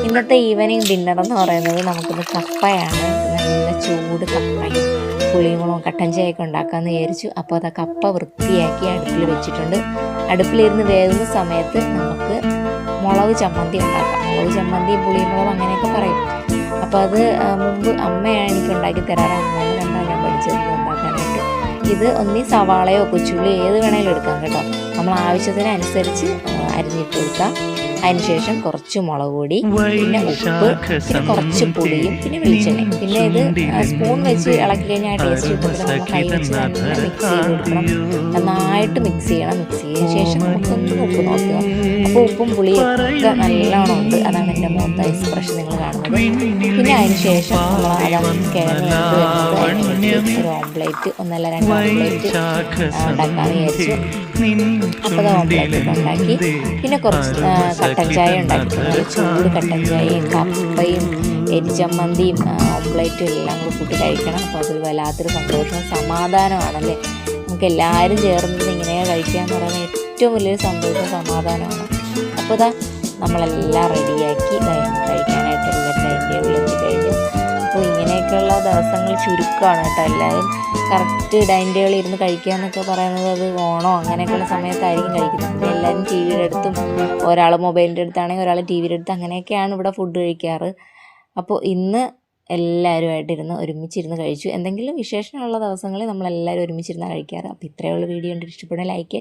ഇന്നത്തെ evening dinner എന്ന് പറയുന്നത് നമുക്കിന്ന് കപ്പയാണ്. നല്ല ചൂട് കപ്പയും പുളിമുളകും കട്ടൻ ചായയൊക്കെ ഉണ്ടാക്കാമെന്ന് വിചാരിച്ചു. അപ്പോൾ അത് കപ്പ വൃത്തിയാക്കി അടുപ്പിൽ വെച്ചിട്ടുണ്ട്. അടുപ്പിലിരുന്ന് വേകുന്ന സമയത്ത് നമുക്ക് മുളക് ചമ്മന്തി ഉണ്ടാക്കാം. മുളക് ചമ്മന്തി പുളിമുളകും അങ്ങനെയൊക്കെ പറയും. അപ്പോൾ അത് മുമ്പ് അമ്മയാണ് എനിക്ക് ഉണ്ടാക്കി തരാറാണ്. കണ്ടാൽ ഞാൻ പഠിച്ചത് ഉണ്ടാക്കാനായിട്ട്. ഇത് ഒന്നി സവാളയോ കൊച്ചുള്ളി ഏത് വേണേലും എടുക്കാം കേട്ടോ. നമ്മൾ ആവശ്യത്തിനനുസരിച്ച് അരിഞ്ഞിട്ട് കൊടുക്കാം. അതിനുശേഷം കുറച്ച് മുളക് പൊടി, പിന്നെ ഉപ്പ്, പിന്നെ കുറച്ച് പുളിയും, പിന്നെ വെളിച്ചെണ്ണ. പിന്നെ ഇത് സ്പൂൺ വെച്ച് ഇളക്കി കഴിഞ്ഞാൽ ടേസ്റ്റ് കിട്ടുമ്പോൾ നമ്മൾ കൈ വെച്ച് നല്ല മിക്സ് ചെയ്ത് കൊടുക്കണം. നന്നായിട്ട് മിക്സ് ചെയ്യണം. മിക്സ് ചെയ്തതിന് ശേഷം നമുക്കൊന്ന് ഉപ്പ് നോക്കുക. അപ്പോൾ ഉപ്പും പുളിയും ഒക്കെ നല്ലോണം ഉണ്ട്. അതാണ് എൻ്റെ മുഖത്തെ എക്സ്പ്രഷൻ നിങ്ങൾ കാണുന്നത്. പിന്നെ അതിന് ശേഷം നമ്മൾ കിഴങ്ങ് ഒരു ഓംപ്ലേറ്റ്, ഒന്നല്ല 2 ഓംപ്ലേറ്റ് ഉണ്ടാക്കാമെന്ന് വിചാരിച്ചു. അപ്പോൾ അത് ഓംപ്ലേറ്റ് ഉണ്ടാക്കി. പിന്നെ കുറച്ച് കട്ടൻ ചായ ഉണ്ടാക്കിയിട്ടുണ്ട്. ചൂട് കട്ടൻ ചായയും കപ്പയും എരിച്ചമ്മന്തിയും ഓംപ്ലേറ്റും എല്ലാം കൂടി കൂട്ടി കഴിക്കണം. അപ്പോൾ അതൊരു വല്ലാത്തൊരു സന്തോഷവും സമാധാനമാണല്ലേ. നമുക്ക് എല്ലാവരും ചേർന്നത് ഇങ്ങനെ കഴിക്കുക എന്ന് പറയുന്നത് ഏറ്റവും വലിയൊരു സന്തോഷവും സമാധാനമാണ്. അപ്പോൾ ഇതാ നമ്മളെല്ലാം റെഡിയാക്കി കഴിക്കാനായിട്ട് എല്ലാം ഡൈനിങ് ടേബിളിൽ എത്തിക്കഴിഞ്ഞു. അപ്പോൾ ഇങ്ങനെയൊക്കെയുള്ള ദിവസങ്ങൾ ചുരുക്കമാണ് കേട്ടോ. എല്ലാവരും കറക്റ്റ് ഡൈനിങ് ടേബിളിൽ ഇരുന്ന് കഴിക്കുക എന്നൊക്കെ പറയുന്നത് അത് ഓണോ അങ്ങനെയൊക്കെയുള്ള സമയത്തായിരിക്കും കഴിക്കുന്നത്. പിന്നെ എല്ലാവരും ടി വിയുടെ അടുത്തും, ഒരാൾ മൊബൈലിൻ്റെ അടുത്താണെങ്കിൽ ഒരാൾ ടി വിയുടെ അടുത്ത്, അങ്ങനെയൊക്കെയാണ് ഇവിടെ ഫുഡ് കഴിക്കാറ്. അപ്പോൾ ഇന്ന് എല്ലാവരുമായിട്ടിരുന്ന് ഒരുമിച്ചിരുന്ന് കഴിച്ചു. എന്തെങ്കിലും വിശേഷമുള്ള ദിവസങ്ങളിൽ നമ്മളെല്ലാവരും ഒരുമിച്ചിരുന്ന് കഴിക്കാറ്. അപ്പോൾ ഇത്രയുള്ള വീഡിയോ കണ്ടിട്ട് ഇഷ്ടപ്പെടുന്ന ലൈക്ക്